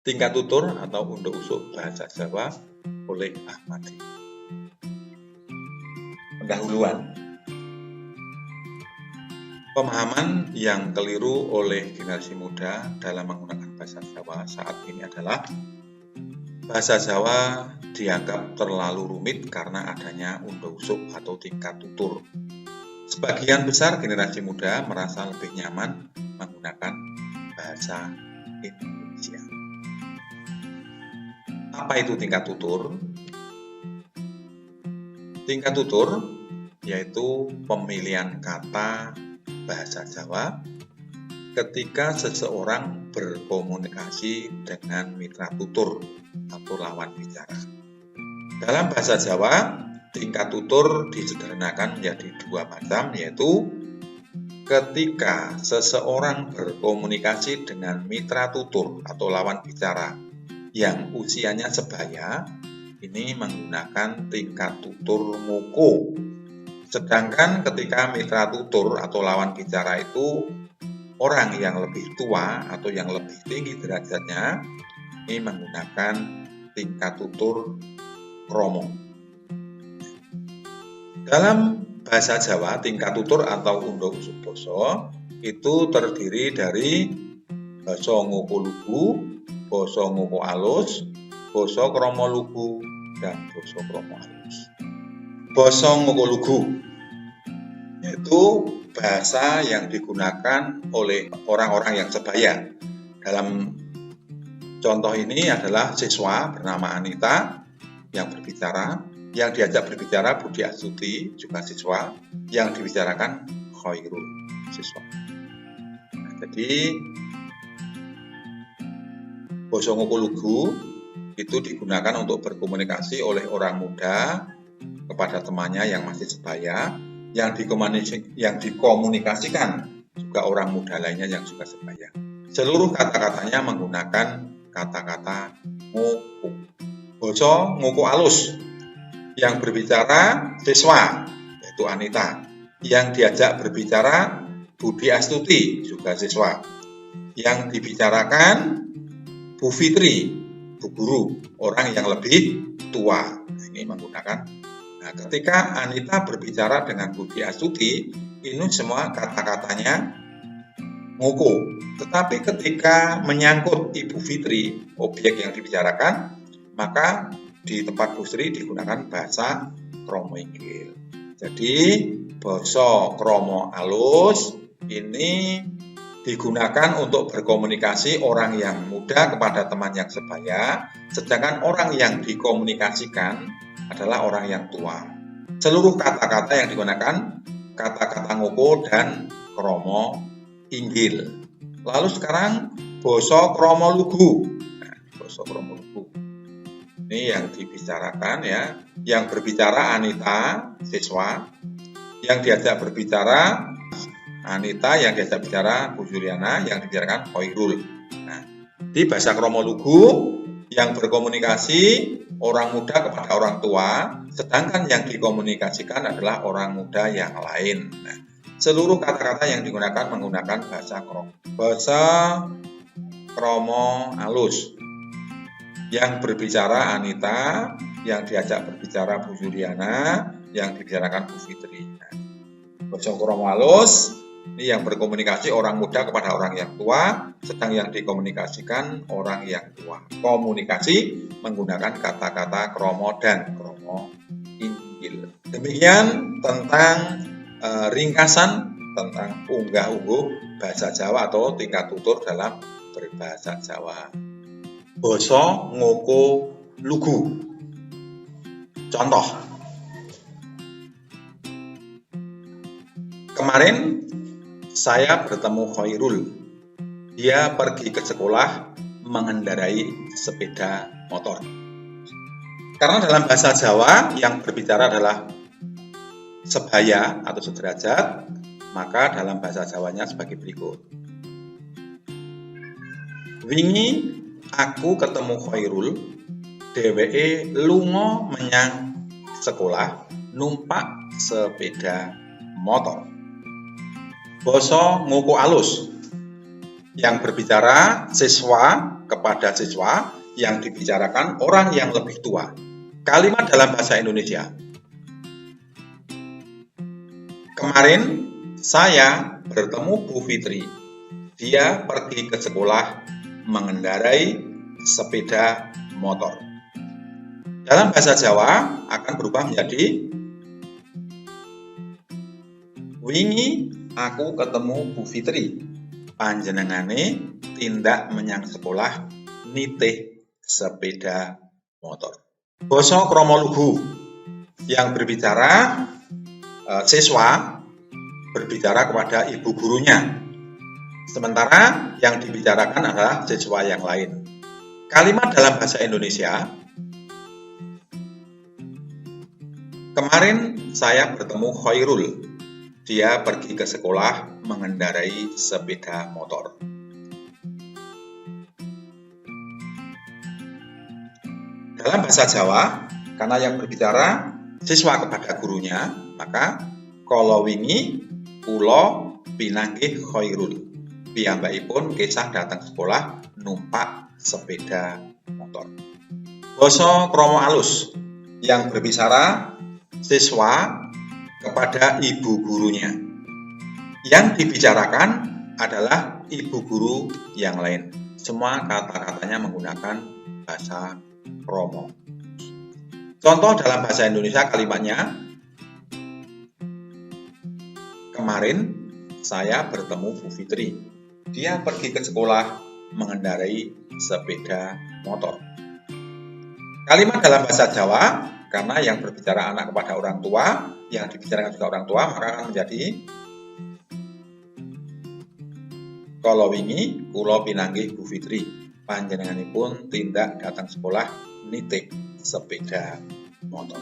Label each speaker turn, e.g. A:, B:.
A: Tingkat tutur atau unduk usuk bahasa Jawa oleh Ahmadi. Pendahuluan. Pemahaman yang keliru oleh generasi muda dalam menggunakan bahasa Jawa saat ini adalah bahasa Jawa dianggap terlalu rumit karena adanya unduk usuk atau tingkat tutur. Sebagian besar generasi muda merasa lebih nyaman menggunakan bahasa Indonesia. Apa itu tingkat tutur? Tingkat tutur yaitu pemilihan kata bahasa Jawa ketika seseorang berkomunikasi dengan mitra tutur atau lawan bicara. Dalam bahasa Jawa, tingkat tutur disederhanakan menjadi dua macam, yaitu ketika seseorang berkomunikasi dengan mitra tutur atau lawan bicara yang usianya sebaya, ini menggunakan tingkat tutur ngoko. Sedangkan ketika mitra tutur atau lawan bicara itu orang yang lebih tua atau yang lebih tinggi derajatnya, ini menggunakan tingkat tutur kromo. Dalam bahasa Jawa, tingkat tutur atau unduk usuk basa itu terdiri dari basa ngoko lugu, basa ngoko alus, basa kromo lugu, dan basa kromo alus. Basa ngoko lugu yaitu bahasa yang digunakan oleh orang-orang yang sebaya. Dalam contoh ini adalah siswa bernama Anita yang berbicara, yang diajak berbicara Budi Astuti juga siswa, yang dibicarakan Khairul siswa. Nah, jadi basa ngoko lugu itu digunakan untuk berkomunikasi oleh orang muda kepada temannya yang masih sebaya, yang dikomunikasikan juga orang muda lainnya yang juga sebaya. Seluruh kata-katanya menggunakan kata-kata ngoko. Basa ngoko alus, yang berbicara siswa yaitu Anita, yang diajak berbicara Budi Astuti juga siswa, yang dibicarakan Bu Fitri, Bu Guru, orang yang lebih tua. Ini menggunakan. Nah, ketika Anita berbicara dengan Budi Astuti, ini semua kata-katanya ngoko. Tetapi ketika menyangkut Ibu Fitri, objek yang dibicarakan, maka di tempat Bu Sri digunakan bahasa kromo inggil. Jadi basa kromo alus ini digunakan untuk berkomunikasi orang yang muda kepada teman yang sebaya, sedangkan orang yang dikomunikasikan adalah orang yang tua. Seluruh kata-kata yang digunakan kata-kata ngoko dan kromo inggil. Lalu sekarang basa kromo lugu. Nah, basa kromo lugu. Ini yang dibicarakan ya, yang berbicara Anita, siswa, yang diajak berbicara Anita, yang diajak bicara Bu Juliana, yang dibicarakan Khairul. Nah, di bahasa kromo lugu yang berkomunikasi orang muda kepada orang tua, sedangkan yang dikomunikasikan adalah orang muda yang lain. Nah, seluruh kata-kata yang digunakan menggunakan bahasa kromo. Bahasa kromo alus. Yang berbicara Anita, yang diajak berbicara Bu Juliana, yang dibicarakan Bu Fitri. Nah, bahasa kromo alus ini yang berkomunikasi orang muda kepada orang yang tua, sedang yang dikomunikasikan orang yang tua. Komunikasi menggunakan kata-kata kromo dan kromo inggil. Demikian tentang ringkasan tentang unggah-ungguh bahasa Jawa atau tingkat tutur dalam berbahasa Jawa. Basa ngoko lugu. Contoh. Kemarin saya bertemu Khairul. Dia pergi ke sekolah mengendarai sepeda motor. Karena dalam bahasa Jawa yang berbicara adalah sebaya atau sederajat, maka dalam bahasa Jawanya sebagai berikut. Wingi aku ketemu Khairul, dheweke lunga menyang sekolah numpak sepeda motor. Basa ngoko alus, yang berbicara siswa, kepada siswa yang dibicarakan orang yang lebih tua. Kalimat dalam bahasa Indonesia. Kemarin saya bertemu Bu Fitri. Dia pergi ke sekolah mengendarai sepeda motor. Dalam bahasa Jawa akan berubah menjadi wingi aku ketemu Bu Fitri. Panjenengane tindak menyang sekolah nitih sepeda motor. Basa krama lugu yang berbicara siswa berbicara kepada ibu gurunya. Sementara yang dibicarakan adalah siswa yang lain. Kalimat dalam bahasa Indonesia. Kemarin saya bertemu Khairul. Dia pergi ke sekolah mengendarai sepeda motor. Dalam bahasa Jawa, karena yang berbicara siswa kepada gurunya, maka kala wingi kula pinanggih Khairul. Piyambakipun kesah datang sekolah numpak sepeda motor. Basa krama alus yang berbicara siswa kepada ibu gurunya. Yang dibicarakan adalah ibu guru yang lain. Semua kata-katanya menggunakan bahasa krama. Contoh dalam bahasa Indonesia kalimatnya, kemarin saya bertemu Bu Fitri. Dia pergi ke sekolah mengendarai sepeda motor. Kalimat dalam bahasa Jawa, karena yang berbicara anak kepada orang tua, yang dibicarakan juga orang tua, maka akan menjadi kala wingi kula pinanggih Bu Fitri. Panjenenganipun tindak datang sekolah nitih sepeda motor.